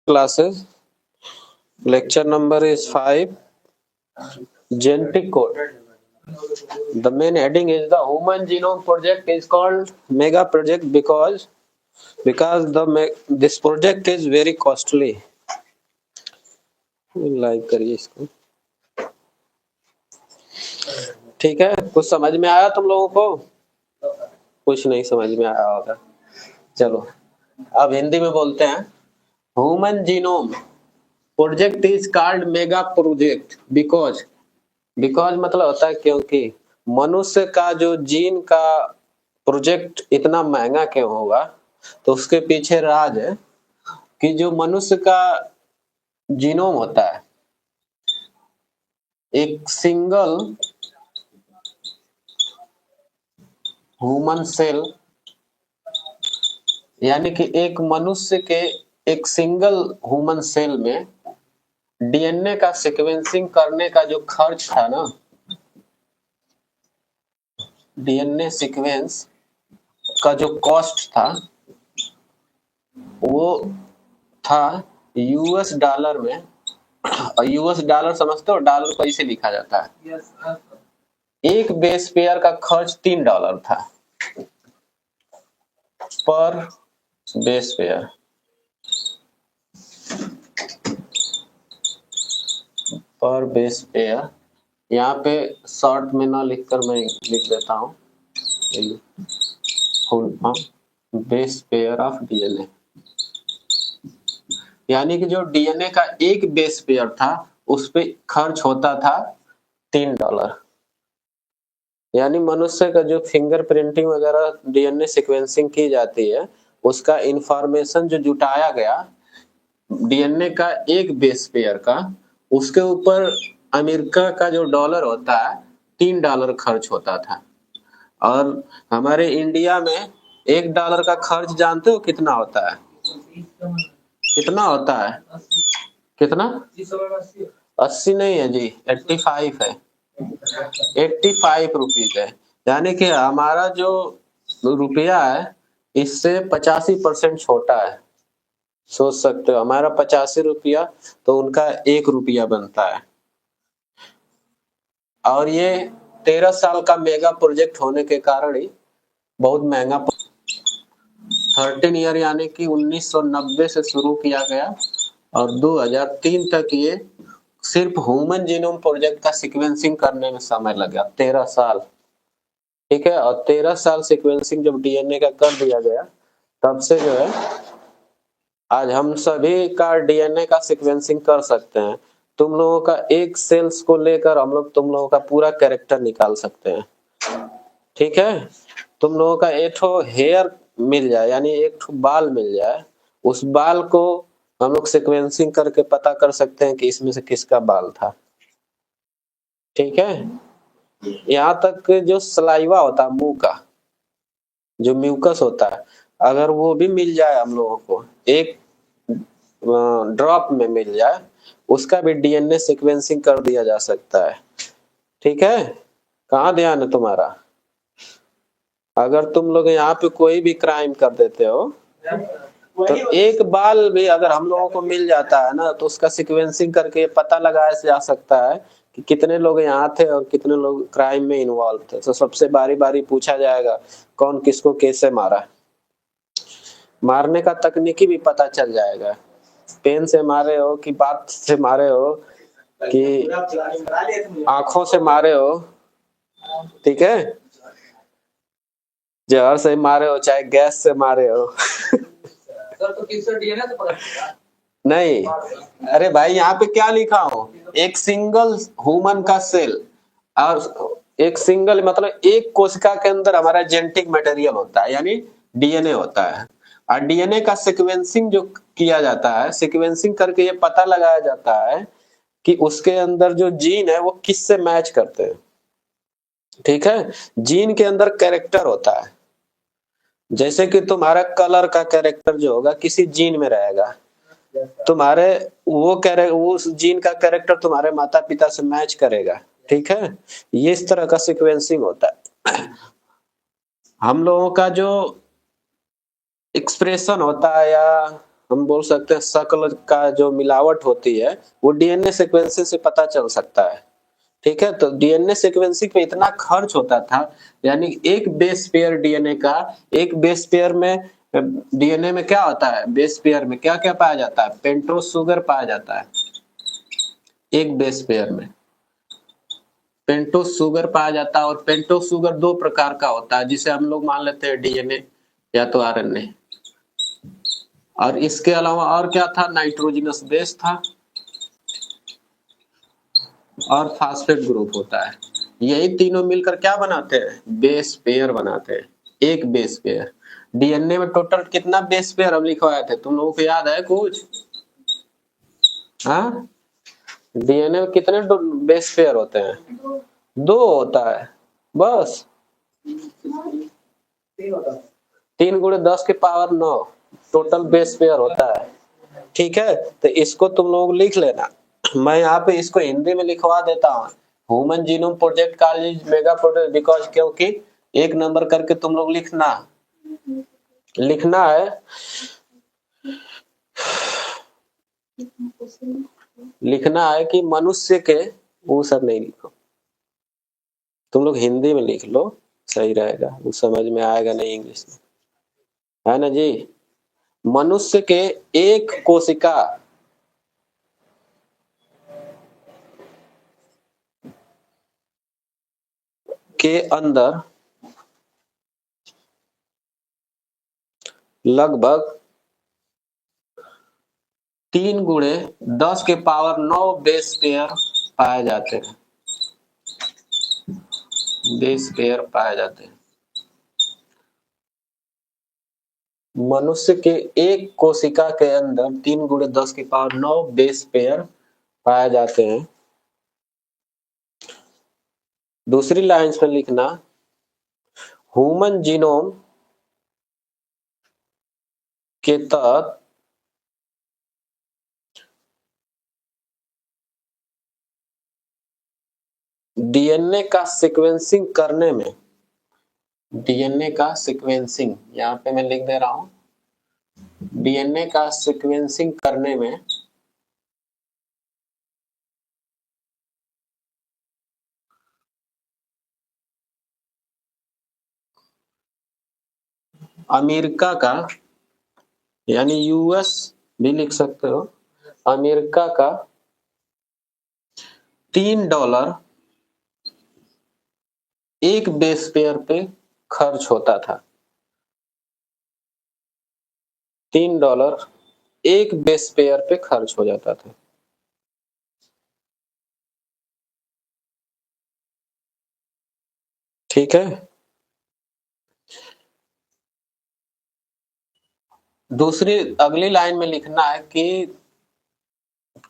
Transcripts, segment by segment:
classes. Lecture number is 5. Genetic code. The main heading is the Human Genome Project is called mega project because this project is very costly. Like करिए इसको। ठीक है, कुछ समझ में आया तुम लोगों को? कुछ नहीं समझ में आया होगा। चलो अब हिंदी में बोलते हैं। Human genome project is called mega project because मतलब होता है क्योंकि मनुष्य का जो जीन का प्रोजेक्ट इतना महंगा क्यों होगा, तो उसके पीछे राज है कि जो मनुष्य का जीनोम होता है, एक सिंगल ह्यूमन सेल, यानी कि एक मनुष्य के एक सिंगल ह्यूमन सेल में डीएनए का सीक्वेंसिंग करने का जो खर्च था ना, डीएनए सीक्वेंस का जो कॉस्ट था वो था यूएस डॉलर में। यूएस डॉलर समझते हो? डॉलर को ऐसे लिखा जाता है। एक बेस पेयर का खर्च $3 था पर बेस पेयर। पर बेस पेयर यहाँ पे शॉर्ट में ना लिखकर मैं लिख देता हूँ full form base pair of DNA, यानी कि जो डीएनए का एक बेस पेयर था उस पे खर्च होता था $3। यानी मनुष्य का जो फिंगर प्रिंटिंग वगैरह डीएनए सीक्वेंसिंग की जाती है, उसका इंफॉर्मेशन जो जुटाया गया डीएनए का एक बेस पेयर का, उसके ऊपर अमेरिका का जो डॉलर होता है $3 खर्च होता था। और हमारे इंडिया में $1 का खर्च जानते हो कितना होता है? कितना होता है? कितना? 80 नहीं है जी, 85 है। 85 रुपीज है। यानी कि हमारा जो रुपया है इससे 85% छोटा है। सोच सकते हो, हमारा 85 रुपया तो उनका 1 रुपया बनता है। और ये 13 साल का मेगा प्रोजेक्ट होने के कारण ही बहुत महंगा। 13 ईयर यानी कि 1990 से शुरू किया गया और 2003 तक ये सिर्फ ह्यूमन जीनोम प्रोजेक्ट का सीक्वेंसिंग करने में समय लगा 13 साल। ठीक है, और 13 साल सीक्वेंसिंग जब डीएनए का कर दिया गया, तब से जो है आज हम सभी का डीएनए का सीक्वेंसिंग कर सकते हैं। तुम लोगों का एक सेल्स को लेकर हम लोग तुम लोगों का पूरा कैरेक्टर निकाल सकते हैं। ठीक है, तुम लोगों का एक ठो हेयर मिल जाए, यानी एक ठो बाल मिल जाए, उस बाल को हम लोग सीक्वेंसिंग करके पता कर सकते हैं कि इसमें से किसका बाल था। ठीक है, यहाँ तक जो सलाइवा होता है, मुंह का जो म्यूकस होता है, अगर वो भी मिल जाए हम लोगों को, एक ड्रॉप में मिल जाए, उसका भी डीएनए सीक्वेंसिंग कर दिया जा सकता है। ठीक है, कहाँ ध्यान है तुम्हारा? अगर तुम लोग यहाँ पे कोई भी क्राइम कर देते हो तो एक बाल भी अगर हम लोगों को मिल जाता है ना, तो उसका सीक्वेंसिंग करके पता लगाया जा सकता है कि कितने लोग यहाँ थे और कितने लोग क्राइम में इन्वॉल्व थे। तो सबसे बारी बारी पूछा जाएगा कौन किसको कैसे मारा। मारने का तकनीकी भी पता चल जाएगा, पेन से मारे हो कि बात से मारे हो कि आंखों से मारे हो। ठीक है, जहर से मारे हो चाहे गैस से मारे हो। तो किससे डीएनए से पता नहीं? अरे भाई यहाँ पे क्या लिखा हो, एक सिंगल ह्यूमन का सेल, और एक सिंगल मतलब एक कोशिका के अंदर हमारा जेनेटिक मटेरियल होता है, यानी डीएनए होता है। और डीएनए का सीक्वेंसिंग जो किया जाता है, सीक्वेंसिंग करके ये पता लगाया जाता है कि उसके अंदर जो जीन है वो किससे मैच करते हैं। ठीक है, जीन के अंदर कैरेक्टर होता है, जैसे कि तुम्हारा कलर का कैरेक्टर जो होगा किसी जीन में रहेगा, तुम्हारे वो उस जीन का कैरेक्टर तुम्हारे माता पिता से मैच करेगा। ठीक है, ये इस तरह का सीक्वेंसिंग होता है। हम लोगों का जो एक्सप्रेशन होता है या हम बोल सकते हैं शक्ल का जो मिलावट होती है वो डीएनए सीक्वेंसिंग से पता चल सकता है। ठीक है, तो डीएनए सीक्वेंसिंग पे इतना खर्च होता था, यानी एक बेस पेयर डीएनए का, एक बेस पेयर में डीएनए में क्या होता है, बेस पेयर में क्या क्या पाया जाता है, पेंटोस शुगर पाया जाता है। एक बेस पेयर में पेंटोस शुगर पाया जाता है, और पेंटोस शुगर दो प्रकार का होता है, जिसे हम लोग मान लेते हैं डीएनए या तो आरएनए। और इसके अलावा और क्या था, नाइट्रोजनस बेस था और फास्फेट ग्रुप होता है। यही तीनों मिलकर क्या बनाते हैं, बेस पेयर बनाते हैं, एक बेस पेयर। डीएनए में टोटल कितना बेस पेयर हम लिखवाए थे, तुम लोगों को याद है कुछ? हाँ, डीएनए में कितने बेस पेयर होते हैं? दो होता है बस। 3 × 10⁻⁹ टोटल बेस पेयर होता है। ठीक है, तो इसको तुम लोग लिख लेना। मैं यहाँ पे इसको हिंदी में लिखवा देता हूँ, human genome project college mega project, because क्योंकि 1 नंबर करके तुम लोग लिखना है। लिखना है कि मनुष्य के, वो सब नहीं लिखो, तुम लोग हिंदी में लिख लो, सही रहेगा, वो समझ में आएगा नहीं इंग्लिश में, है ना जी। मनुष्य के एक कोशिका के अंदर लगभग 3 × 10⁻⁹ बेस पेयर पाए जाते हैं, बेस पेयर पाए जाते हैं। मनुष्य के एक कोशिका के अंदर 3 × 10⁻⁹ बेस पेयर पाए जाते हैं। दूसरी लाइन में लिखना, ह्यूमन जीनोम के तहत डीएनए का सीक्वेंसिंग करने में, डीएनए का सीक्वेंसिंग यहाँ पे मैं लिख दे रहा हूं, डीएनए का सीक्वेंसिंग करने में अमेरिका का, यानी यूएस भी लिख सकते हो, अमेरिका का $3 एक बेस पेयर पे खर्च होता था। $3 एक बेस पेयर पे खर्च हो जाता था। ठीक है, दूसरी अगली लाइन में लिखना है कि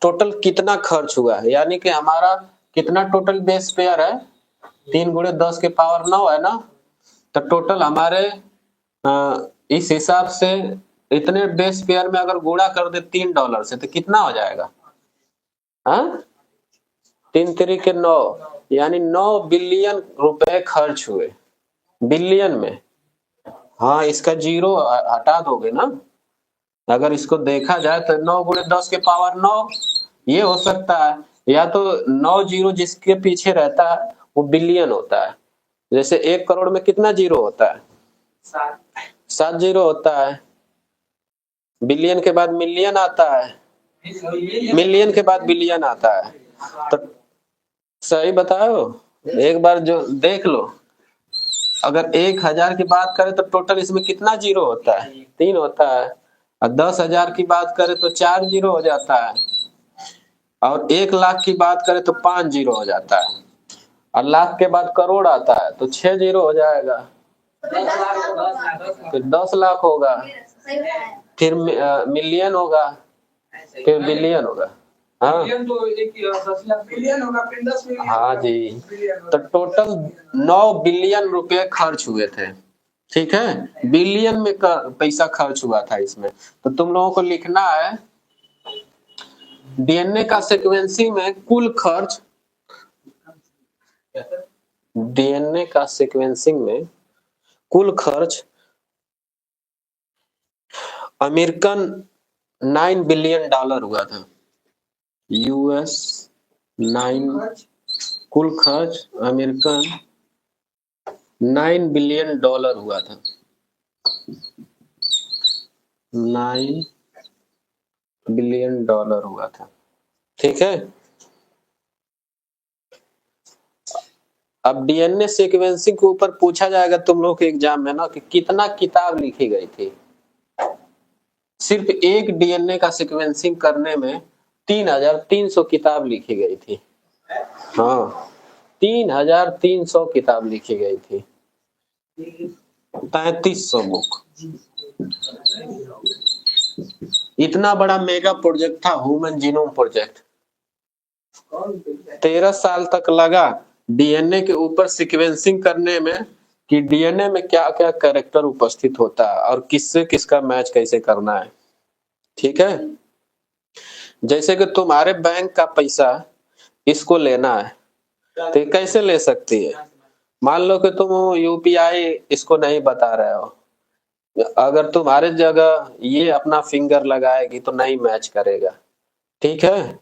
टोटल कितना खर्च हुआ है, यानी कि हमारा कितना टोटल बेस पेयर है, 3 × 10⁻⁹ है ना। तो टोटल हमारे इस हिसाब से इतने बेस पेयर में अगर गुणा कर दे $3 से तो कितना हो जाएगा, हाँ, 3×3 = 9, यानी 9 बिलियन रुपए खर्च हुए, बिलियन में। हाँ, इसका जीरो हटा दोगे ना, अगर इसको देखा जाए तो 9 × 10⁻⁹ ये हो सकता है, या तो 9 जीरो जिसके पीछे रहता है वो बिलियन होता है। जैसे 1 करोड़ में कितना जीरो होता है, 7 जीरो होता है। बिलियन के बाद मिलियन आता है, मिलियन के बाद बिलियन आता है। तो सही बताओ, एक बार जो देख लो, अगर 1000 की बात करें तो टोटल इसमें कितना जीरो होता है, 3 होता है। और 10,000 की बात करें तो 4 जीरो हो जाता है। और 1 लाख की बात करें तो 5 जीरो हो जाता है। और लाख के बाद करोड़ आता है तो 6 जीरो हो जाएगा, फिर 10 लाख होगा, फिर मिलियन होगा, फिर बिलियन होगा। हाँ, बिलियन होगा, फिर 10 मिलियन। हाँ जी, तो टोटल 9 बिलियन रुपए खर्च हुए थे। ठीक है, बिलियन में पैसा खर्च हुआ था इसमें। तो तुम लोगों को लिखना है डीएनए का सीक्वेंसिंग में कुल खर्च, डीएनए का सीक्वेंसिंग में कुल खर्च अमेरिकन $9 बिलियन हुआ था। यूएस 9, कुल खर्च अमेरिकन $9 बिलियन हुआ था। 9 बिलियन हुआ था। ठीक है। अब डीएनए सीक्वेंसिंग के ऊपर पूछा जाएगा तुम लोग के एग्जाम में ना कि कितना किताब लिखी गई थी। सिर्फ एक डीएनए का सीक्वेंसिंग करने में 3,300 किताब लिखी गई थी। हाँ, 3,300 किताब लिखी गई थी। 3,300 बुक। इतना बड़ा मेगा प्रोजेक्ट था ह्यूमन जीनोम प्रोजेक्ट। 13 साल तक लगा डीएनए के ऊपर सीक्वेंसिंग करने में कि डीएनए में क्या क्या कैरेक्टर उपस्थित होता है और किससे किसका मैच कैसे करना है। ठीक है। जैसे कि तुम्हारे बैंक का पैसा इसको लेना है तो ये कैसे ले सकती है। मान लो कि तुम यूपीआई इसको नहीं बता रहे हो, अगर तुम्हारे जगह ये अपना फिंगर लगाएगी तो नहीं मैच करेगा। ठीक है।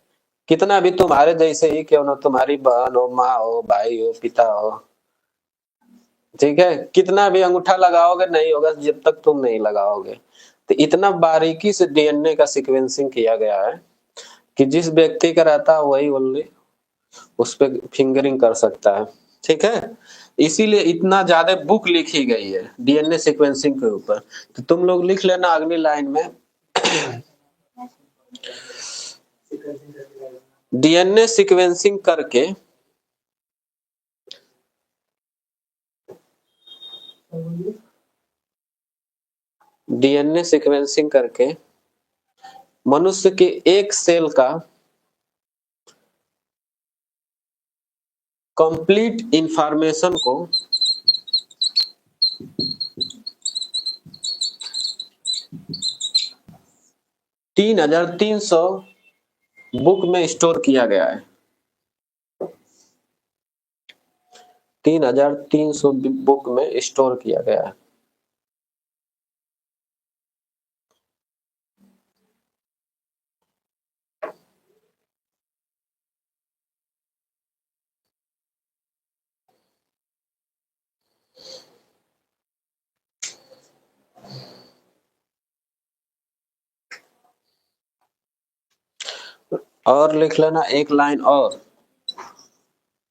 कितना भी तुम्हारे जैसे ही क्यों ना, तुम्हारी बहन हो, माँ हो, भाई हो, पिता हो, ठीक है, कितना भी अंगूठा लगाओगे नहीं होगा जब तक तुम नहीं लगाओगे। तो इतना बारीकी से डीएनए का सीक्वेंसिंग किया गया है कि जिस व्यक्ति का रहता है वही ओनली उस पे फिंगरिंग कर सकता है। ठीक है। इसीलिए इतना ज्यादा बुक लिखी गई है डीएनए सीक्वेंसिंग के ऊपर। तो तुम लोग लिख लेना अगली लाइन में, डीएनए सीक्वेंसिंग करके डीएनए सीक्वेंसिंग करके मनुष्य के एक सेल का कंप्लीट इंफॉर्मेशन को 3,300 बुक में स्टोर किया गया है। 3,300 बुक में स्टोर किया गया है। और लिख लेना एक लाइन और,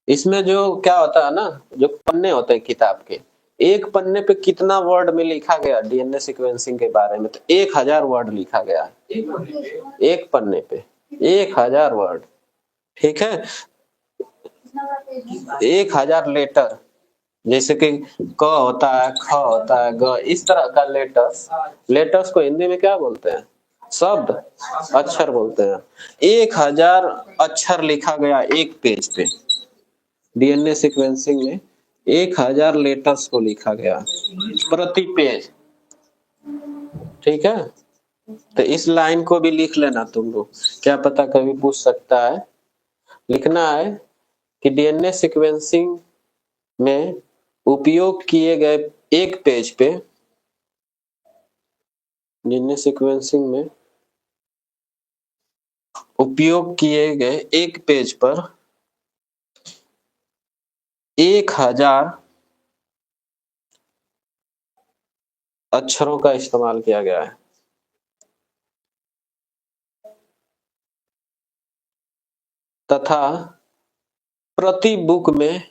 इसमें जो क्या होता है ना, जो पन्ने होते हैं किताब के, एक पन्ने पे कितना वर्ड में लिखा गया डीएनए सीक्वेंसिंग के बारे में, तो 1,000 वर्ड लिखा गया है एक पन्ने पे। 1,000 वर्ड। ठीक है। 1,000 लेटर, जैसे कि क होता है, ख होता है, ग, इस तरह का लेटर्स। लेटर्स को हिंदी में क्या बोलते हैं? शब्द, अक्षर बोलते हैं। 1,000 अक्षर लिखा गया एक पेज पे। डीएनए सीक्वेंसिंग में 1,000 लेटर्स को लिखा गया प्रति पेज। ठीक है। तो इस लाइन को भी लिख लेना तुम लोग, क्या पता कभी पूछ सकता है। लिखना है कि डीएनए सीक्वेंसिंग में उपयोग किए गए एक पेज पे, डीएनए सीक्वेंसिंग में उपयोग किए गए एक पेज पर 1,000 अक्षरों का इस्तेमाल किया गया है। तथा प्रति बुक में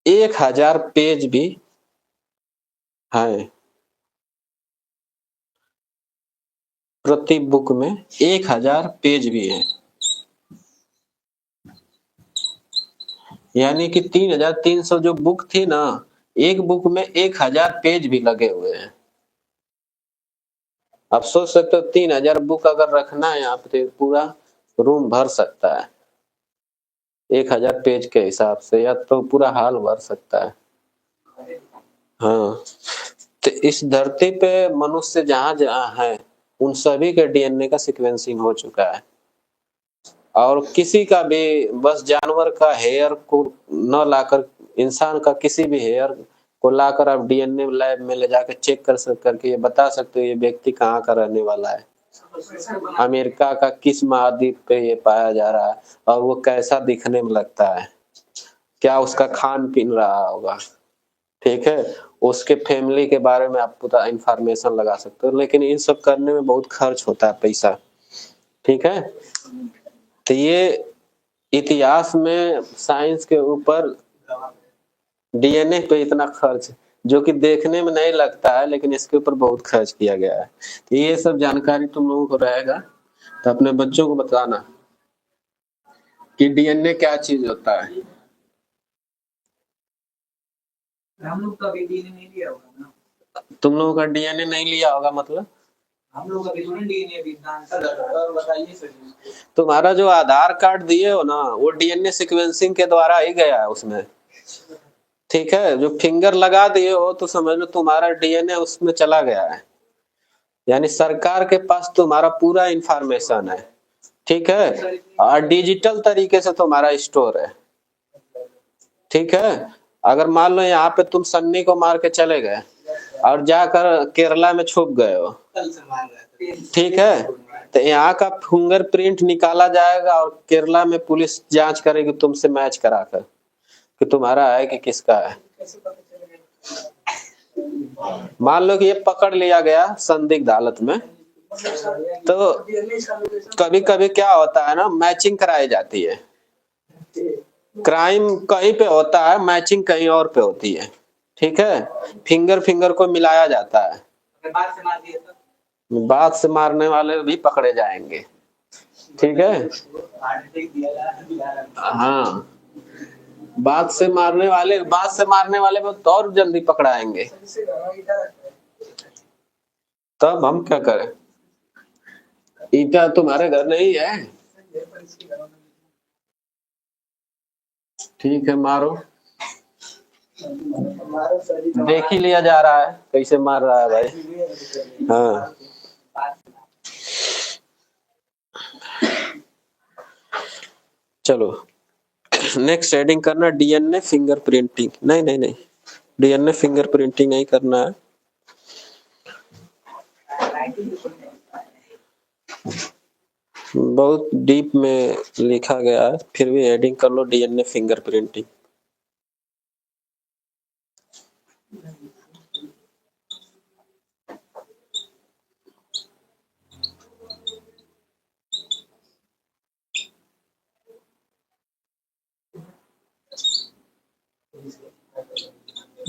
1,000 पेज भी है। प्रति बुक में 1,000 पेज भी है। यानी कि 3,300 जो बुक थी ना, एक बुक में 1,000 पेज भी लगे हुए हैं। आप सोच सकते हो 3,000 बुक अगर रखना है यहाँ पे तो पूरा रूम भर सकता है 1,000 पेज के हिसाब से, या तो पूरा हाल भर सकता है। हाँ। तो इस धरती पे मनुष्य जहां जहां है उन सभी के डीएनए का सीक्वेंसिंग हो चुका है। और किसी का भी, बस जानवर का हेयर को न लाकर, इंसान का किसी भी हेयर को लाकर आप डीएनए लैब में ले जाकर चेक कर करके ये बता सकते हो ये व्यक्ति कहाँ का रहने वाला है। अमेरिका का किस महाद्वीप पे ये पाया जा रहा है और वो कैसा दिखने में लगता है, क्या उसका खान पीन रहा होगा, ठीक है, उसके फैमिली के बारे में आप पूरा इंफॉर्मेशन लगा सकते हो। लेकिन इन सब करने में बहुत खर्च होता है पैसा, ठीक है। तो ये इतिहास में साइंस के ऊपर डीएनए पे इतना खर्च जो कि देखने में नहीं लगता है, लेकिन इसके ऊपर बहुत खर्च किया गया है। तो ये सब जानकारी तुम लोगों को रहेगा तो अपने बच्चों को बताना कि डीएनए क्या चीज होता है। हम लोग का भी डीएनए नहीं लिया होगा ना। तुम लोगों का डीएनए नहीं लिया होगा मतलब हम लोग का भी डीएनए विज्ञान सर बताइए सर। तुम्हारा जो आधार कार्ड दिए हो ना वो डीएनए सीक्वेंसिंग के द्वारा ही गया है उसमें, ठीक है। जो फिंगर लगा दिए हो तो समझ लो तुम्हारा डीएनए उसमें चला गया है, यानी सरकार के पास तुम्हारा पूरा इंफॉर्मेशन है, ठीक है, और डिजिटल तरीके से तुम्हारा स्टोर है, ठीक है। अगर मान लो यहाँ पे तुम सन्नी को मार के चले गए और जाकर केरला में छुप गए हो, ठीक है, तो यहाँ का फिंगरप्रिंट निकाला जाएगा और केरला में पुलिस जांच करेगी तुमसे मैच कराकर कि तुम्हारा है कि किसका है। मान लो कि ये पकड़ लिया गया संदिग्ध हालत में, तो कभी कभी क्या होता है ना, मैचिंग कराई जाती है। क्राइम कहीं पे होता है, मैचिंग कहीं और पे होती है, ठीक है। फिंगर को मिलाया जाता है, बात से मारने वाले भी पकड़े जाएंगे, ठीक है। हाँ, बात से मारने वाले को तो और जल्दी पकड़ाएंगे। तब हम क्या करें, ईटा तुम्हारे घर नहीं है, ठीक है, मारो, देख ही लिया जा रहा है कैसे मार रहा है भाई। हाँ, चलो नेक्स्ट हेडिंग करना डीएनए फिंगरप्रिंटिंग। नहीं, डीएनए फिंगरप्रिंटिंग नहीं करना है। बहुत डीप में लिखा गया है, फिर भी हेडिंग कर लो डीएनए फिंगरप्रिंटिंग।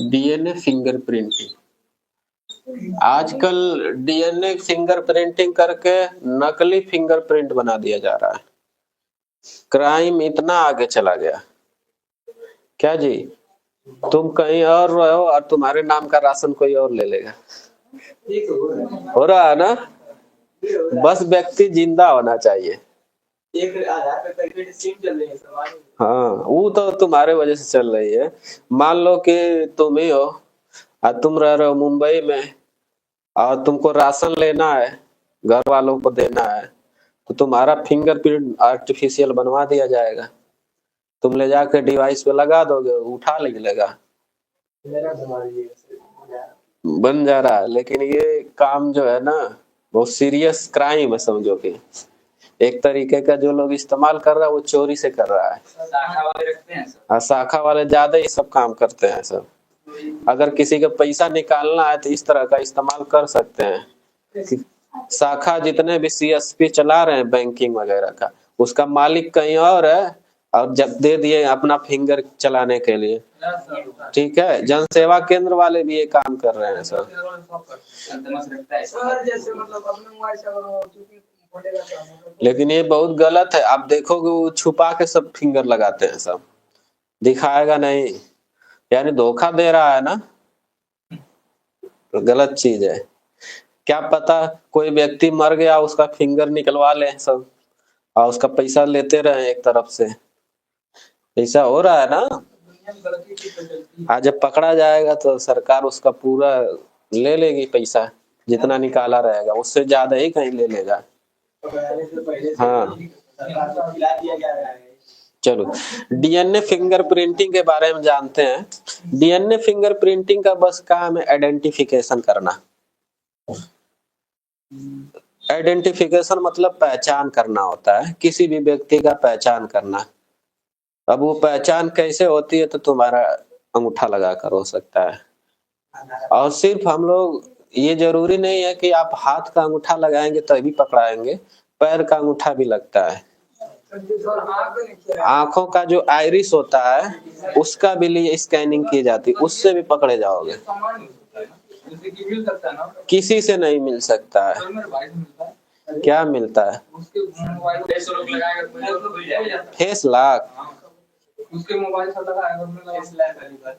डीएनए फिंगरप्रिंटिंग, आजकल डीएनए फिंगरप्रिंटिंग करके नकली फिंगरप्रिंट बना दिया जा रहा है। क्राइम इतना आगे चला गया क्या जी, तुम कहीं और रहो और तुम्हारे नाम का राशन कोई और ले लेगा, हो रहा है ना। बस व्यक्ति जिंदा होना चाहिए। एक आधार पे सिम चल रही है। हाँ, वो तो तुम्हारे वजह से चल रही है। मान लो कि तुम ही हो और तुम रह रहे हो मुंबई में और तुमको राशन लेना है, घर वालों को देना है, तो तुम्हारा फिंगरप्रिंट आर्टिफिशियल बनवा दिया जाएगा। तुम ले जाकर डिवाइस पे लगा दोगे, उठा लेगा, बन जा रहा है। लेकिन ये काम जो है ना बहुत सीरियस क्राइम है, समझो कि एक तरीके का जो लोग इस्तेमाल कर रहा है वो चोरी से कर रहा है। शाखा वाले रखते हैं सर। हाँ, शाखा वाले ज्यादा ये सब काम करते हैं सब। अगर किसी का पैसा निकालना है तो इस तरह का इस्तेमाल कर सकते हैं। शाखा जितने भी सीएसपी चला रहे हैं बैंकिंग वगैरह का, उसका मालिक कहीं और है और जब दे दिए अपना फिंगर चलाने के लिए, ठीक है। जन सेवा केंद्र वाले भी ये काम कर रहे हैं सर। लेकिन ये बहुत गलत है। आप देखोगे वो छुपा के सब फिंगर लगाते हैं, सब दिखाएगा नहीं, यानी धोखा दे रहा है ना, गलत चीज है। क्या पता कोई व्यक्ति मर गया उसका फिंगर निकलवा ले सब और उसका पैसा लेते रहे एक तरफ से, ऐसा हो रहा है ना। आज जब पकड़ा जाएगा तो सरकार उसका पूरा ले लेगी पैसा, जितना निकाला रहेगा उससे ज्यादा ही कहीं ले लेगा। हाँ, चलो डीएनए फिंगरप्रिंटिंग के बारे में जानते हैं। डीएनए फिंगरप्रिंटिंग का बस काम है आइडेंटिफिकेशन करना, आइडेंटिफिकेशन मतलब पहचान करना होता है, किसी भी व्यक्ति का पहचान करना। अब वो पहचान कैसे होती है, तो तुम्हारा अंगूठा लगाकर हो सकता है। और सिर्फ हम लोग, ये जरूरी नहीं है कि आप हाथ का अंगूठा लगाएंगे तभी पकड़ाएंगे, पैर का अंगूठा भी लगता है। आंखों का जो आइरिस होता है उसका भी लिए स्कैनिंग की जाती है, उससे भी पकड़े जाओगे। किसी से नहीं मिल सकता है। क्या मिलता है? Face lock? उसके मोबाइल से लगा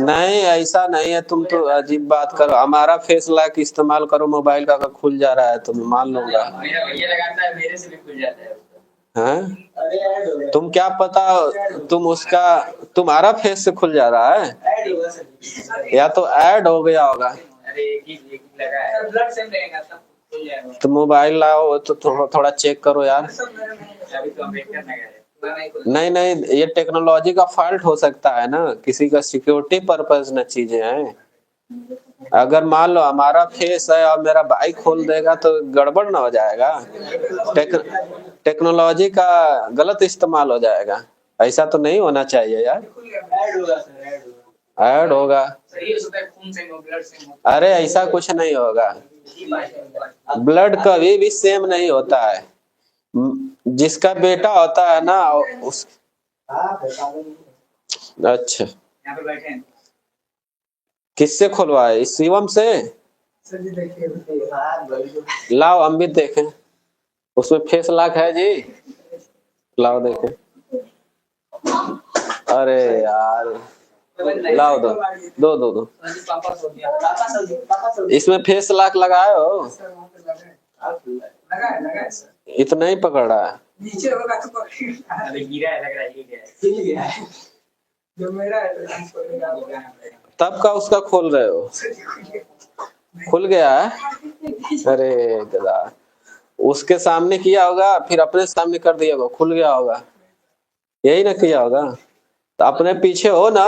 नहीं, ऐसा नहीं है। तुम तो अजीब बात करो। हमारा फेस लॉक इस्तेमाल करो मोबाइल का, अगर खुल जा रहा है तो मैं मान लूंगा। ये लगाता है, मेरे से भी खुल जाता है। हैं? तुम क्या पता, तुम उसका, तुम्हारा फेस से खुल जा रहा है, या तो ऐड हो गया होगा। अरे एक ही लगा है, ब्लड सेम लगेगा तब खुल जाएगा। तो मोबाइल लाओ तो थोड़ा चेक करो यार। अभी तो हम वेट करने गए। नहीं नहीं, ये टेक्नोलॉजी का फॉल्ट हो सकता है ना, किसी का सिक्योरिटी पर्पज न चीजें हैं। अगर मान लो हमारा फेस है और मेरा बाइक खोल देगा तो गड़बड़ ना हो जाएगा, टेक्नोलॉजी का गलत इस्तेमाल हो जाएगा। ऐसा तो नहीं होना चाहिए यार। ऐड होगा? अरे ऐसा कुछ नहीं होगा, ब्लड कभी भी सेम नहीं होता है। जिसका बेटा होता है ना उस, अच्छा, यहाँ पे बैठे हैं। किससे खुलवाए? इस शिवम से? लाओ हम भी देखें, उसमें फेस लॉक है जी। लाओ देखें। अरे यार, लाओ दो दो दो दो। इसमें फेस लॉक लगाए हो? इतना ही पकड़ रहा है। नीचे होगा तो पकड़ेगा। अरे गिरा है, लग रहा है हिल गया है। जो मेरा है तब का उसका खोल रहे हो? खुल गया है? अरे गधा, उसके सामने किया होगा फिर अपने सामने कर दिया होगा, खुल गया होगा। यही ना किया होगा, तो अपने पीछे हो ना।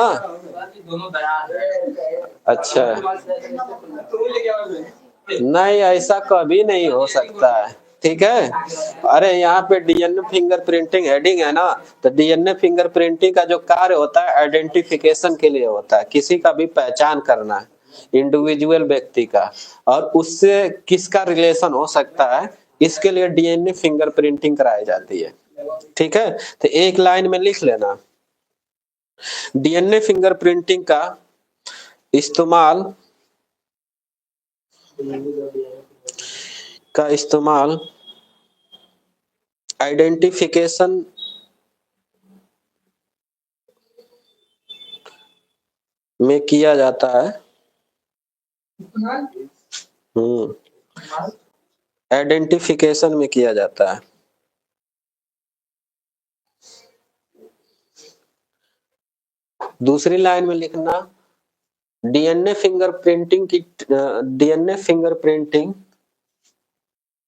अच्छा, नहीं ऐसा कभी नहीं हो सकता है, ठीक है। अरे यहाँ पे डीएनए फिंगरप्रिंटिंग हेडिंग है ना, तो डीएनए फिंगरप्रिंटिंग का जो कार्य होता है आइडेंटिफिकेशन के लिए होता है, किसी का भी पहचान करना है, इंडिविजुअल व्यक्ति का, और उससे किसका रिलेशन हो सकता है, इसके लिए डीएनए फिंगरप्रिंटिंग कराई जाती है, ठीक है। तो एक लाइन में लिख लेना, डीएनए फिंगरप्रिंटिंग इस्तेमाल का इस्तेमाल आइडेंटिफिकेशन में किया जाता है। आइडेंटिफिकेशन में किया जाता है। दूसरी लाइन में लिखना, डीएनए फिंगरप्रिंटिंग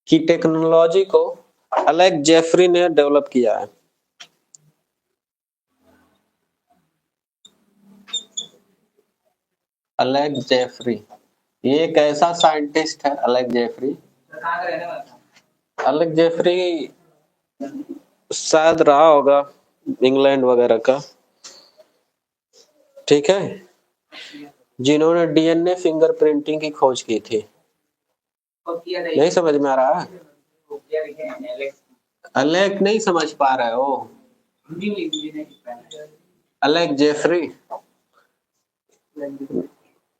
की टेक्नोलॉजी को अलेक्स जेफरी ने डेवलप किया है। अलेक्स जेफरी, ये एक ऐसा साइंटिस्ट है अलेक्स जेफरी। अलेक्स जेफरी शायद रहा होगा इंग्लैंड वगैरह का, ठीक है, जिन्होंने डीएनए फिंगरप्रिंटिंग की खोज की थी। नहीं समझ में आ रहा? अलेक्स नहीं समझ पा रहे हो? अलेक्स जेफरी,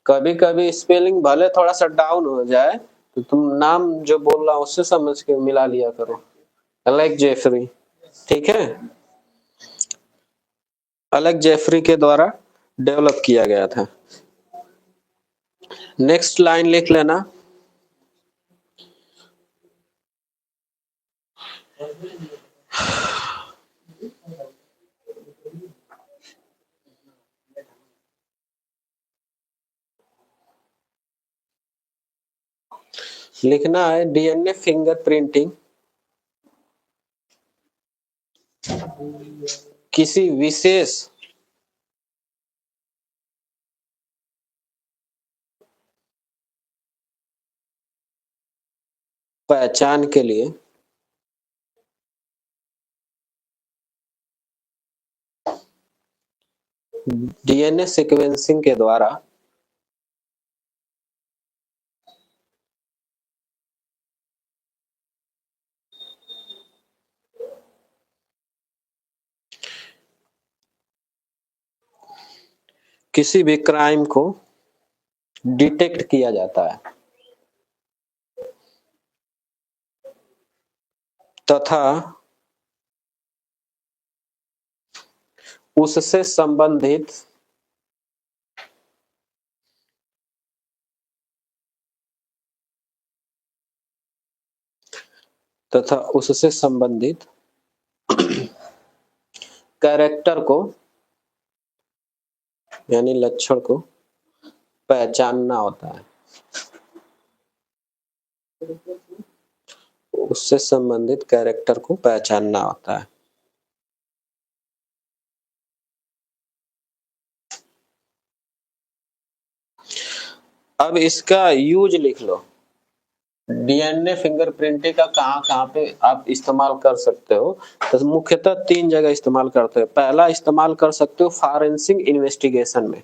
कभी कभी स्पेलिंग भले थोड़ा सा डाउन हो जाए तो तुम नाम जो बोल रहा उससे समझ के मिला लिया करो। अलेक्स जेफरी, ठीक है, अलेक्स जेफरी के द्वारा डेवलप किया गया था। नेक्स्ट लाइन लिख लेना, लिखना है डीएनए फिंगरप्रिंटिंग किसी विशेष पहचान के लिए डीएनए सीक्वेंसिंग के द्वारा किसी भी क्राइम को डिटेक्ट किया जाता है तथा उससे संबंधित कैरेक्टर को यानी लक्षण को पहचानना होता है। उससे संबंधित कैरेक्टर को पहचानना होता है। अब इसका यूज लिख लो। डीएनए फिंगरप्रिंटिंग का कहाँ कहाँ पे आप इस्तेमाल कर सकते हो, तो मुख्यतः 3 जगह इस्तेमाल करते हो। पहला इस्तेमाल कर सकते हो फॉरेंसिक इन्वेस्टिगेशन में।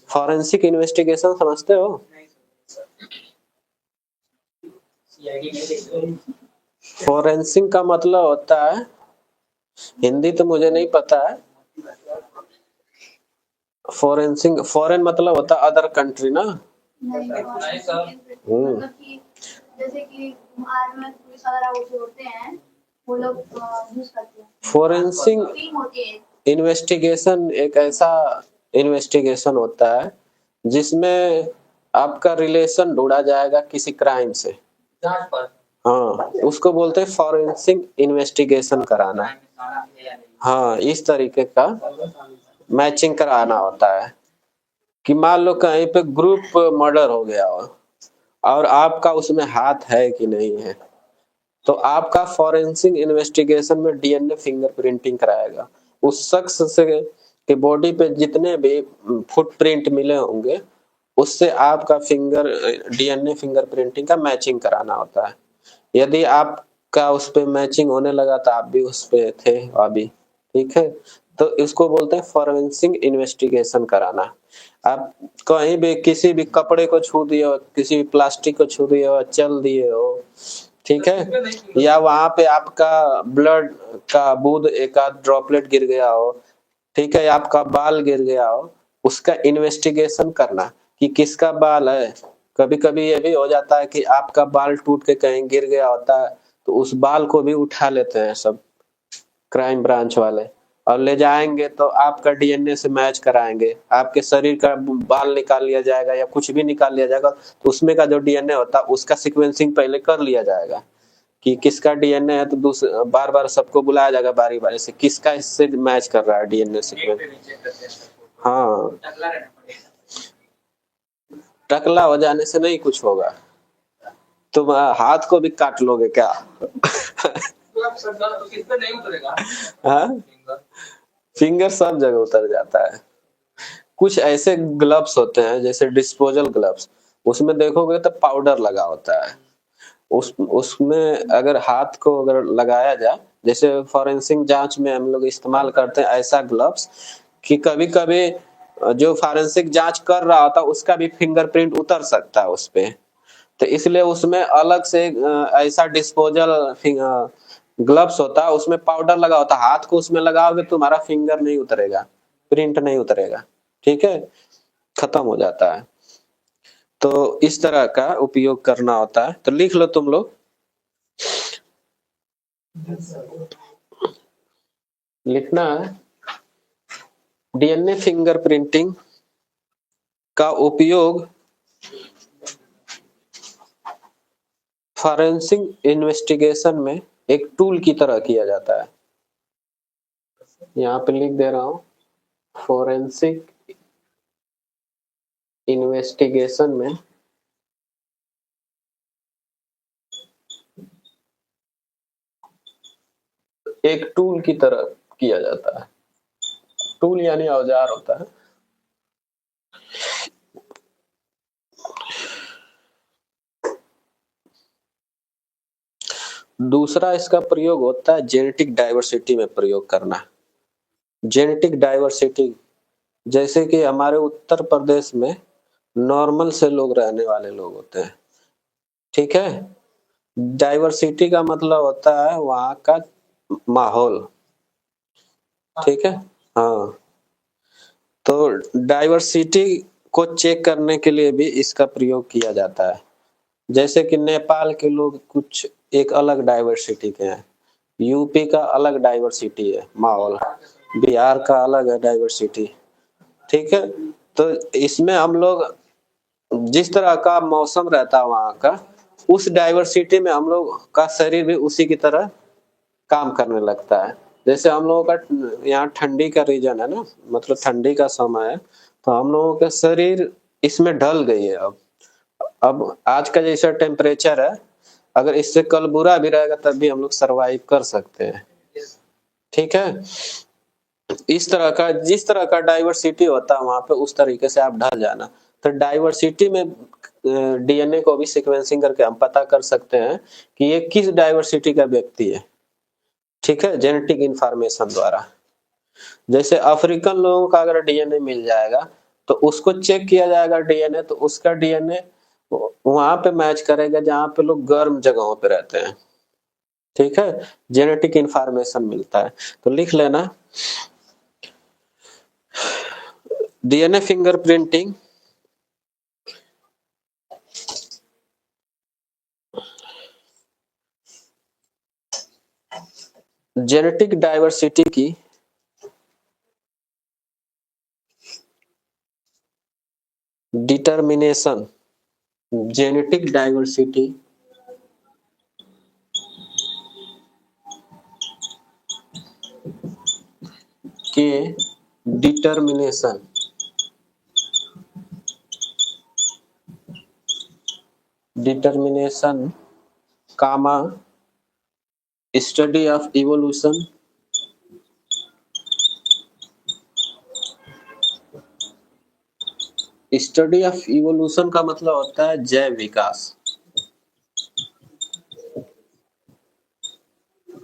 फॉरेंसिक इन्वेस्टिगेशन समझते हो? फॉरेंसिक का मतलब होता है, हिंदी तो मुझे नहीं पता है, फॉरेंसिक फॉरेन मतलब होता है अदर कंट्री ना। नहीं सर, मतलब कि जैसे कि आर्मी में पुलिस वगैरह होते हैं, वो लोग यूज करते हैं। फॉरेंसिक इन्वेस्टिगेशन एक ऐसा इन्वेस्टिगेशन होता है जिसमें आपका रिलेशन ढूंढा जाएगा किसी क्राइम से। जांच पर हाँ, उसको बोलते हैं फॉरेंसिक इन्वेस्टिगेशन कराना। हाँ, इस तरीके का मैचिंग कराना होता है कि मान लो कहीं पे ग्रुप मर्डर हो गया हो और आपका उसमें हाथ है कि नहीं है, तो आपका फॉरेंसिक इन्वेस्टिगेशन में डीएनए फिंगरप्रिंटिंग कराएगा। उस शख्स से के बॉडी पे जितने भी फुटप्रिंट मिले होंगे उससे आपका डीएनए फिंगरप्रिंटिंग का मैचिंग कराना होता है। यदि आपका उस पे मैचिंग होने लगा तो आप भी उस पे थे अभी, ठीक है, तो इसको बोलते हैं फॉरेंसिक इन्वेस्टिगेशन कराना। आप कहीं भी किसी भी कपड़े को छू दिए हो, किसी भी प्लास्टिक को छू दिए हो, चल दिए हो, ठीक है, या वहां पे आपका ब्लड का बूंद एक आध ड्रॉपलेट गिर गया हो, ठीक है, या आपका बाल गिर गया हो, उसका इन्वेस्टिगेशन करना कि किसका बाल है। कभी कभी ये भी हो जाता है कि आपका बाल टूट के कहीं गिर गया होता है, तो उस बाल को भी उठा लेते हैं सब क्राइम ब्रांच वाले और ले जाएंगे तो आपका डीएनए से मैच कराएंगे। आपके शरीर का बाल निकाल लिया जाएगा या कुछ भी निकाल लिया जाएगा, तो उसमें का जो डीएनए होता है उसका सीक्वेंसिंग पहले कर लिया जाएगा कि किसका डीएनए है, तो दूसरे बार बार सबको बुलाया जाएगा बारी बारी से किसका इससे मैच कर रहा है डीएनए सीक्वेंस। हाँ, टकला हो जाने से नहीं कुछ होगा, तुम हाथ को भी काट लोगे क्या? नहीं उतरेगा। हाँ, फिंगर सब जगह उतर जाता है। कुछ ऐसे ग्लव्स होते हैं जैसे डिस्पोजल ग्लव्स, उसमें देखोगे तो पाउडर लगा होता है। उसमें अगर हाथ को अगर लगाया जाए, जैसे फॉरेंसिक जांच में हम लोग इस्तेमाल करते हैं ऐसा ग्लव्स कि कभी कभी जो फॉरेंसिक जांच कर रहा होता है उसका भी फिंगरप्रिंट उतर सकता है उस पे, तो इसलिए उसमें अलग से ऐसा डिस्पोजल ग्लव्स होता है, उसमें पाउडर लगा होता है। हाथ को उसमें लगाओगे तुम्हारा फिंगर नहीं उतरेगा, प्रिंट नहीं उतरेगा, ठीक है, खत्म हो जाता है। तो इस तरह का उपयोग करना होता है, तो लिख लो तुम लोग। लिखना है डीएनए फिंगरप्रिंटिंग का उपयोग फॉरेंसिक इन्वेस्टिगेशन में एक टूल की तरह किया जाता है। यहाँ पे लिख दे रहा हूं, फॉरेंसिक इन्वेस्टिगेशन में एक टूल की तरह किया जाता है। टूल यानी औजार होता है। दूसरा इसका प्रयोग होता है जेनेटिक डाइवर्सिटी में प्रयोग करना। जेनेटिक डाइवर्सिटी जैसे कि हमारे उत्तर प्रदेश में नॉर्मल से लोग रहने वाले लोग होते हैं, ठीक है। डाइवर्सिटी का मतलब होता है वहां का माहौल, ठीक है। हाँ, तो डाइवर्सिटी को चेक करने के लिए भी इसका प्रयोग किया जाता है। जैसे कि नेपाल के लोग कुछ एक अलग डाइवर्सिटी के हैं, यूपी का अलग डाइवर्सिटी है माहौल, बिहार का अलग है डाइवर्सिटी, ठीक है। तो इसमें हम लोग जिस तरह का मौसम रहता है वहां का, उस डाइवर्सिटी में हम लोग का शरीर भी उसी की तरह काम करने लगता है। जैसे हम लोगों का यहाँ ठंडी का रीजन है ना, मतलब ठंडी का समय है, तो हम लोगों का शरीर इसमें ढल गई है। अब आज का जैसा टेम्परेचर है, अगर इससे कल बुरा भी रहेगा तब भी हम लोग सरवाइव कर सकते हैं, ठीक है। इस तरह का जिस तरह का डाइवर्सिटी होता है वहां पे उस तरीके से आप ढल जाना। तो डाइवर्सिटी में डीएनए को भी सीक्वेंसिंग करके हम पता कर सकते हैं कि ये किस डाइवर्सिटी का व्यक्ति है, ठीक है, जेनेटिक इंफॉर्मेशन द्वारा। जैसे अफ्रीकन लोगों का अगर डीएनए मिल जाएगा तो उसको चेक किया जाएगा डीएनए, तो उसका डीएनए वहां पे मैच करेगा जहां पे लोग गर्म जगहों पे रहते हैं, ठीक है। जेनेटिक इंफॉर्मेशन मिलता है। तो लिख लेना, डीएनए फिंगरप्रिंटिंग जेनेटिक डाइवर्सिटी की डिटर्मिनेशन, जेनेटिक डाइवर्सिटी के determination comma study of evolution study of evolution का मतलब होता है जैव विकास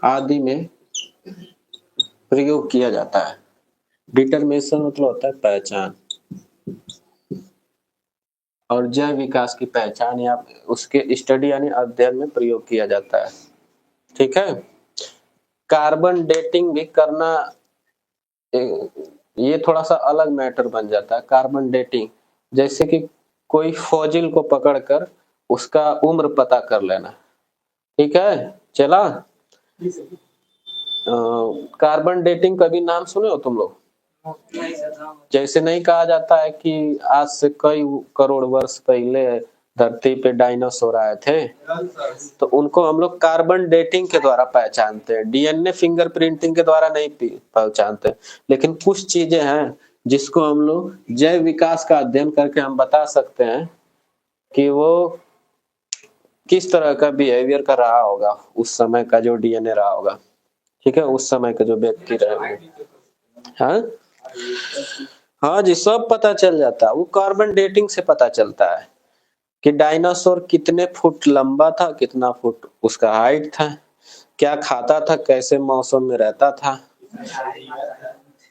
आदि में प्रयोग किया जाता है। डिटर्मिनेशन मतलब होता है पहचान, और जैव विकास की पहचान या उसके स्टडी यानी अध्ययन में प्रयोग किया जाता है, ठीक है। कार्बन डेटिंग भी करना ये थोड़ा सा अलग मैटर बन जाता है। कार्बन डेटिंग जैसे कि कोई फॉजिल को पकड़कर उसका उम्र पता कर लेना, ठीक है, चला। कार्बन डेटिंग कभी नाम सुने हो तुम लोग? जैसे नहीं कहा जाता है कि आज से कई करोड़ वर्ष पहले धरती पे डायनासोर आए थे, तो उनको हम लोग कार्बन डेटिंग के द्वारा पहचानते हैं, डीएनए फिंगरप्रिंटिंग के द्वारा नहीं पहचानते। लेकिन कुछ चीजें हैं जिसको हम लोग जैव विकास का अध्ययन करके हम बता सकते हैं कि वो किस तरह का बिहेवियर का रहा होगा, उस समय का जो डीएनए रहा होगा, ठीक है, उस समय का जो व्यक्ति रहे। हाँ हाँ जी, सब पता चल जाता है, वो कार्बन डेटिंग से पता चलता है कि डायनासोर कितने फुट लंबा था, कितना फुट उसका हाइट था, क्या खाता था, कैसे मौसम में रहता था,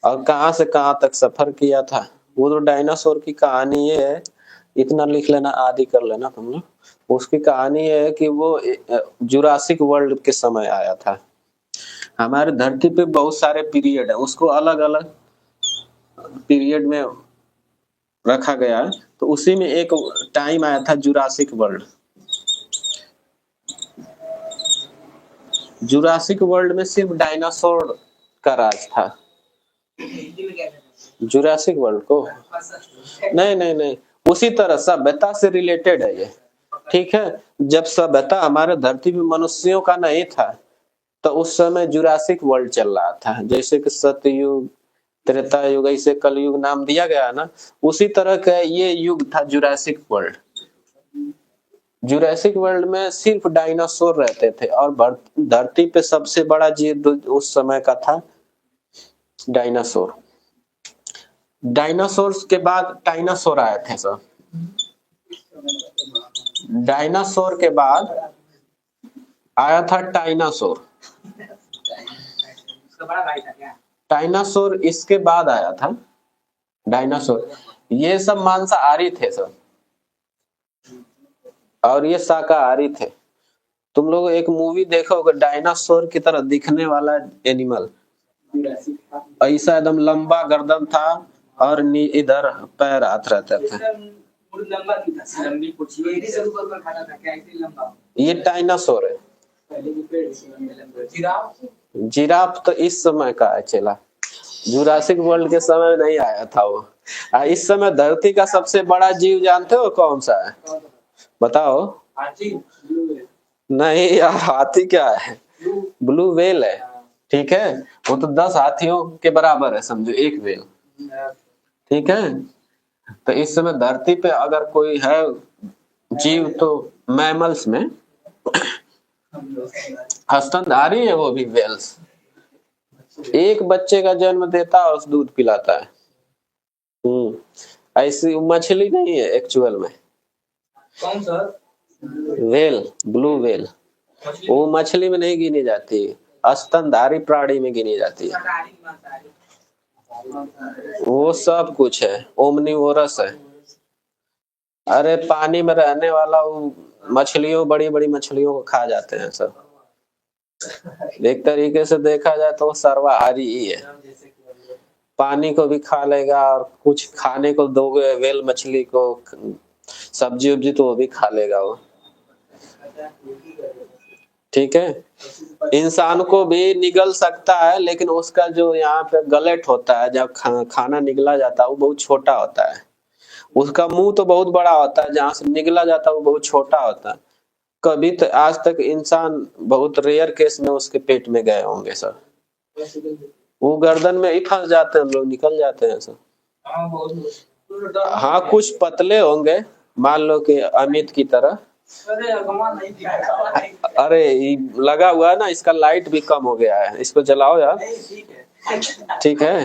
और कहां से कहां तक सफर किया था। वो तो डायनासोर की कहानी ये है, इतना लिख लेना, आदि कर लेना तुम लोग। उसकी कहानी ये है कि वो जुरासिक वर्ल्ड के समय आया था। हमारे धरती पे बहुत सारे पीरियड है, उसको अलग अलग पीरियड में रखा गया है, तो उसी में एक टाइम आया था जुरासिक वर्ल्ड। जुरासिक वर्ल्ड में सिर्फ डायनासोर का राज था। जुरासिक वर्ल्ड को नहीं नहीं नहीं, उसी तरह सभ्यता से रिलेटेड है ये, ठीक है। जब सभ्यता हमारे धरती पे मनुष्यों का नहीं था तो उस समय जुरासिक वर्ल्ड चल रहा था। जैसे कि सतयुग, त्रेता युग, ऐसे कलयुग नाम दिया गया है ना, उसी तरह का ये युग था जुरासिक वर्ल्ड। जुरासिक वर्ल्ड में सिर्फ डायनासोर रहते थे और धरती पे सबसे बड़ा जीव उस समय का था डायनासोर। डायनासोर के बाद डायनासोर आए थे सब। डायनासोर के बाद आया था डायनासोर। उसका बड़ा भाई था क्या? डायनासोर इसके बाद आया था डायनासोर। ये सब मांसाहारी थे सब और ये शाकाहारी थे। तुम लोग एक मूवी देखोगे डायनासोर की तरह दिखने वाला एनिमल, ऐसा एकदम लंबा गर्दन था और इधर पैर हाथ रहते थे। लंबा नहीं था, लंबी पूंछी ये सब ऊपर पर खाता था क्या? ऐसे लंबा ये डायनासोर है। पहले के पेड़ से लंबे। जिराफ जिराफ तो इस समय का है चला, जुरासिक वर्ल्ड के समय नहीं आया था वो। इस समय धरती का सबसे बड़ा जीव जानते हो कौन सा है? बताओ। हाथी। नहीं यार, हाथी क्या है, ब्लू व्हेल है। ठीक है, वो तो 10 हाथियों के बराबर है, समझो एक व्हेल। ठीक है, तो इस समय धरती पे अगर कोई है जीव तो मैमल्स में स्तनधारी है वो भी व्हेल्स। एक बच्चे का जन्म देता है, उस दूध पिलाता है। ऐसी मछली नहीं है एक्चुअल में। कौन सा? व्हेल, ब्लू व्हेल, वो मछली में नहीं गिनी जाती, स्तनधारी प्राणी में गिनी जाती है। वो सब कुछ है, ओमनिवोरस है। अरे पानी में रहने वाला वो मछलियों, बड़ी बड़ी मछलियों को खा जाते हैं सब। एक तरीके से देखा जाए तो वो सर्वाहारी ही है, पानी को भी खा लेगा और कुछ खाने को दोगे व्हेल मछली को सब्जी उब्जी तो वो भी खा लेगा वो। ठीक है, इंसान को भी निगल सकता है, लेकिन उसका जो यहाँ पे गलेट होता है जब खाना निगला जाता है वो बहुत छोटा होता है। उसका मुंह तो बहुत बड़ा होता है, जहाँ से निगला जाता है वो बहुत छोटा होता है। कभी तो आज तक इंसान बहुत रेयर केस में उसके पेट में गए होंगे सर, वो गर्दन में ही फंस जाते हैं लोग, निकल जाते हैं सर। हाँ कुछ पतले होंगे, मान लो कि अमित की तरह। अरे ये लगा हुआ है ना, इसका लाइट भी कम हो गया है, इसको जलाओ यार। ठीक है,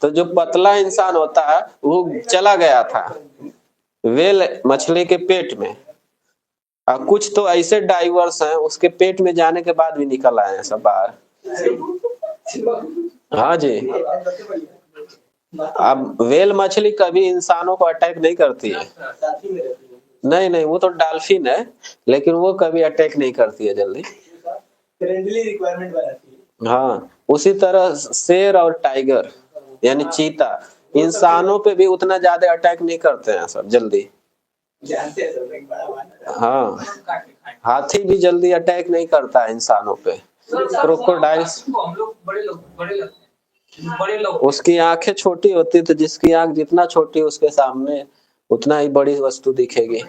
तो जो पतला इंसान होता है वो चला गया था व्हेल मछली के पेट में, और कुछ तो ऐसे डाइवर्स हैं उसके पेट में जाने के बाद भी निकल आए हैं सब बाहर। हाँ जी, अब व्हेल मछली कभी इंसानों को अटैक नहीं करती है। नहीं नहीं, वो तो डॉल्फिन है, लेकिन वो कभी अटैक नहीं करती है जल्दी। फ्रेंडली रिक्वायरमेंट बनाती है। हाँ, उसी तरह शेर और टाइगर यानी चीता इंसानों पे भी उतना ज्यादा अटैक नहीं करते हैं सब जल्दी। जानते हैं सब, एक बड़ा वाला। हाँ, हाथी भी जल्दी अटैक नहीं करता है इंसानों पे। क्रोकोडाइल्स, हम लोग बड़े लगते हैं, बड़े लोग। उसकी आंखें छोटी होती, तो जिसकी आंख जितना छोटी उसके सामने उतना ही बड़ी वस्तु दिखेगी।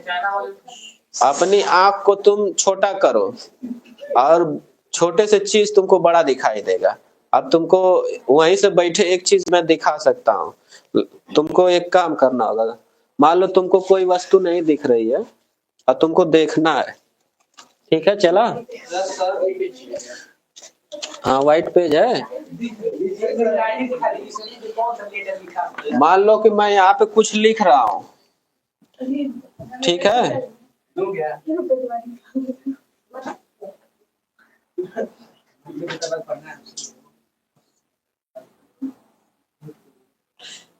अपनी आंख को तुम छोटा करो और छोटे से चीज तुमको बड़ा दिखाई देगा। अब तुमको वहीं से बैठे एक चीज मैं दिखा सकता हूँ, तुमको एक काम करना होगा। मान लो तुमको कोई वस्तु नहीं दिख रही है और तुमको देखना है, ठीक है चला। हाँ व्हाइट पेज है। मान लो कि मैं यहाँ पे कुछ लिख रहा हूँ, ठीक है,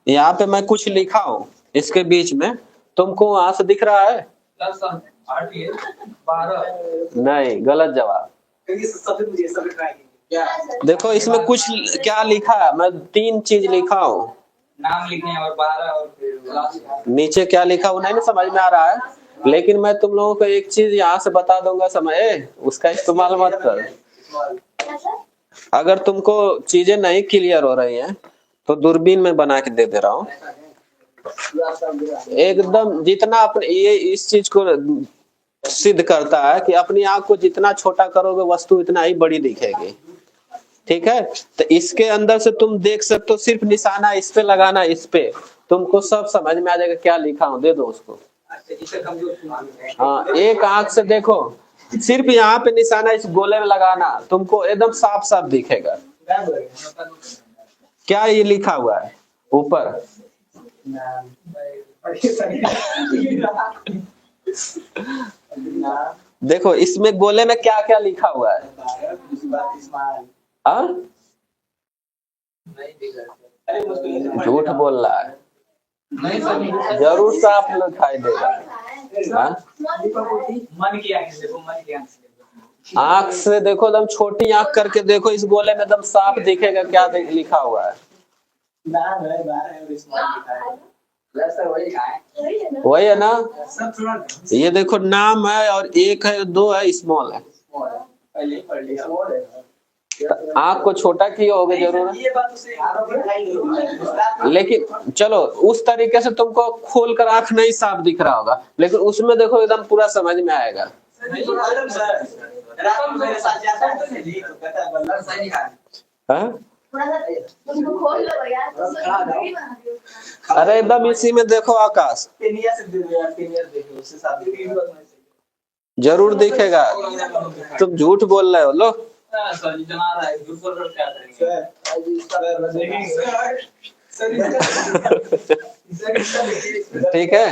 यहाँ पे मैं कुछ लिखा हूँ, इसके बीच में तुमको वहां से दिख रहा है? नहीं, गलत जवाब। देखो इसमें कुछ क्या लिखा है, मैं 3 चीज लिखा हूँ, नाम लिखने और 12 और नीचे क्या लिखा वो नहीं समझ में आ रहा है, लेकिन मैं तुम लोगों को एक चीज यहाँ से बता दूंगा, समझे, उसका इस्तेमाल मत कर। अगर तुमको चीजें नहीं क्लियर हो रही हैं तो दूरबीन में बना के दे रहा हूँ एकदम। जितना अपने ये इस चीज को सिद्ध करता है कि अपनी आंख को जितना छोटा करोगे वस्तु इतना ही बड़ी दिखेगी। ठीक है, तो इसके अंदर से तुम देख सकते हो, सिर्फ निशाना इस पे लगाना, इस पे तुमको सब समझ में आ जाएगा क्या लिखा हूं, दे दो उसको। हाँ, एक आंख से देखो, सिर्फ यहाँ पे निशाना इस गोले में लगाना, तुमको एकदम साफ साफ दिखेगा क्या ये लिखा हुआ है ऊपर। देखो इसमें गोले में क्या क्या लिखा हुआ है? हाँ, झूठ बोल रहा है। जरूर साफ दिखाई देगा। हाँ? मन की आंख से देखो, मन की आंख से देखो। आंख से देखो, एकदम छोटी आंख करके देखो, इस गोले में एकदम साफ दिखेगा क्या लिखा हुआ है। वही है ना? सब थोड़ा ये देखो नाम है और एक है, दो है, स्मॉल है। आंख को छोटा किए होगे जरूर, ये बात उसे लेकिन चलो उस तरीके से तुमको खोल कर आंख नहीं साफ दिख रहा होगा, लेकिन उसमें देखो एकदम पूरा समझ में आएगा। मेरे साथ जाता है तो नहीं तो कहता है बल्लर सही है। हाँ? थोड़ा सा तुमको खोल लो यार, तुम वीडियो बना रहे हो। अरे एकदम इसी में देखो आकाश, केनिया से दे दो यार, केनिया देखो उससे शादी की बात नहीं सही। जरूर दिखेगा। तुम झूठ बोल रहे हो। लो सर जी जना रहा है, झूठ बोल कर क्या करेंगे? आज इसका देखेंगे सर। ठीक है।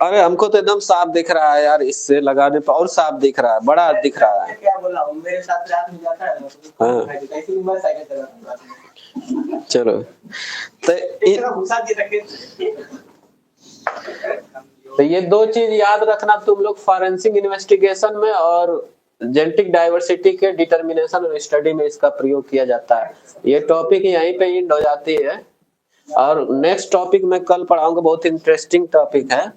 अरे हमको तो एकदम साफ दिख रहा है यार, इससे लगाने पर और साफ दिख रहा है, बड़ा दिख रहा है। क्या बोला हूँ, मेरे साथ रात में जाता है ना, हाँ। कैसे भी मैं साइकिल चलाता हूँ। चलो इतना घुसा के रखे। तो ये दो चीज याद रखना तुम लोग, फॉरेंसिक इन्वेस्टिगेशन में और जेनेटिक डाइवर्सिटी के डिटर्मिनेशन और स्टडी में इसका प्रयोग किया जाता है। ये टॉपिक यहीं पे एंड हो जाती है, और नेक्स्ट टॉपिक मैं कल पढ़ाऊंगा, बहुत इंटरेस्टिंग टॉपिक है,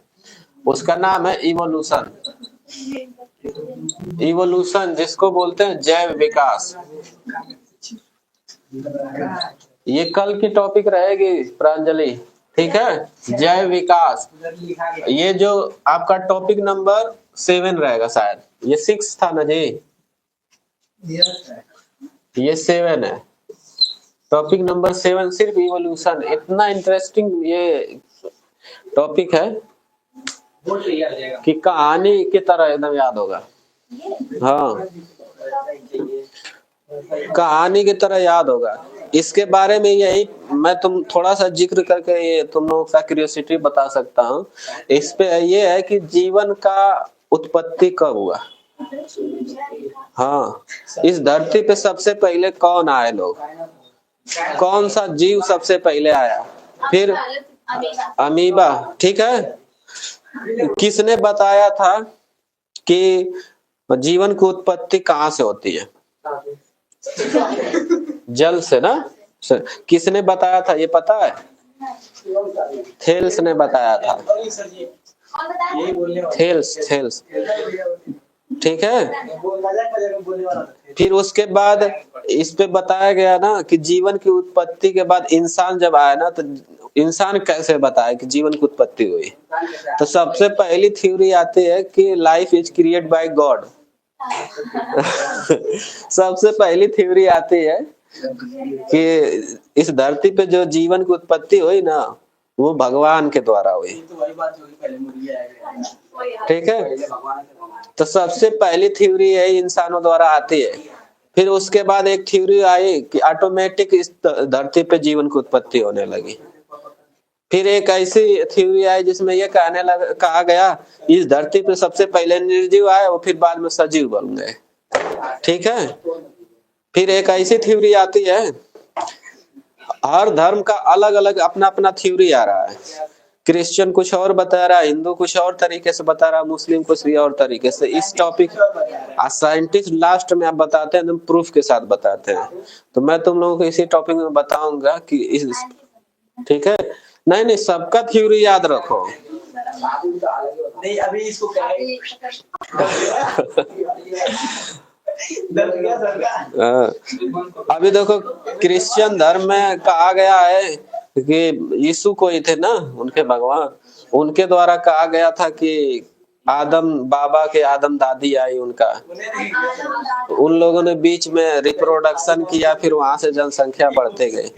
उसका नाम है इवोल्यूशन। इवोल्यूशन जिसको बोलते हैं जैव विकास। ये कल की टॉपिक रहेगी प्रांजलि, ठीक है? जैव विकास। ये जो आपका टॉपिक नंबर 7 रहेगा, शायद ये 6 था ना जी, ये 7 है। टॉपिक नंबर 7 सिर्फ इवोल्यूशन। इतना इंटरेस्टिंग ये टॉपिक है कि कहानी की तरह एकदम याद होगा। हाँ, कहानी की तरह याद होगा। इसके बारे में यही मैं तुम थोड़ा सा जिक्र करके ये तुम लोगों का क्यूरियोसिटी बता सकता हूँ। इस पे ये है कि जीवन का उत्पत्ति कब हुआ। हाँ, इस धरती पे सबसे पहले कौन आए लोग, कौन सा जीव सबसे पहले आया, फिर अमीबा, ठीक है? किसने बताया था कि जीवन की उत्पत्ति कहाँ से होती है? जल से ना। किसने बताया था ये पता है? थेल्स ने बताया था। थेल्स, ठीक है? फिर उसके बाद इस पे बताया गया ना कि जीवन की उत्पत्ति के बाद इंसान जब आया ना, तो इंसान कैसे बताया कि जीवन की उत्पत्ति हुई? तो सबसे पहली थ्योरी आती है कि life is created by God. सबसे पहली थ्योरी आती है कि इस धरती पे जो जीवन की उत्पत्ति हुई ना, वो भगवान के द्वारा हुई। ठीक है? तो सबसे पहली थ्योरी है इंसानों द्वारा आती है। फिर उसके बाद एक थ्योरी आई कि ऑटोमेटिक इस धरती पे जीवन की उत्पत्ति होने लगी। फिर एक ऐसी थ्योरी आई जिसमें ये कहा गया इस धरती पे सबसे पहले निर्जीव आए, वो फिर बाद में सजीव बन गए। ठीक है? फिर एक ऐसी थ्योरी आती है, हर धर्म का अलग अलग अपना अपना थ्योरी आ रहा है। क्रिश्चियन कुछ और बता रहा है, हिंदू कुछ और तरीके से बता रहा है, मुस्लिम कुछ और तरीके से। इस टॉपिक साइंटिस्ट लास्ट में आप बताते हैं, तुम प्रूफ के साथ बताते हैं। तो मैं तुम लोगों को इसी टॉपिक में बताऊंगा कि इस, ठीक है? नहीं, सबका थ्योरी याद रखो। नहीं अभी इसको अभी देखो क्रिश्चियन धर्म में कहा गया है कि यीशु कोई थे ना, उनके भगवान, उनके द्वारा कहा गया था कि आदम बाबा के आदम दादी आई उनका, उन लोगों ने बीच में रिप्रोडक्शन किया, फिर वहां से जनसंख्या बढ़ते गई।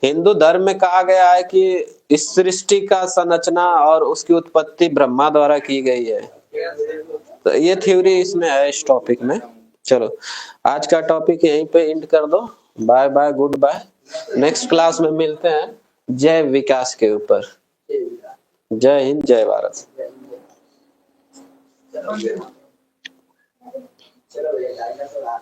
हिंदू धर्म में कहा गया है कि इस सृष्टि का संरचना और उसकी उत्पत्ति ब्रह्मा द्वारा की गई है। तो ये थ्योरी इसमें है इस टॉपिक में। चलो आज का टॉपिक यहीं पे एंड कर दो। Bye bye, goodbye. Next class में मिलते हैं जैव विकास के ऊपर। जय हिंद, जय भारत। चलो भैया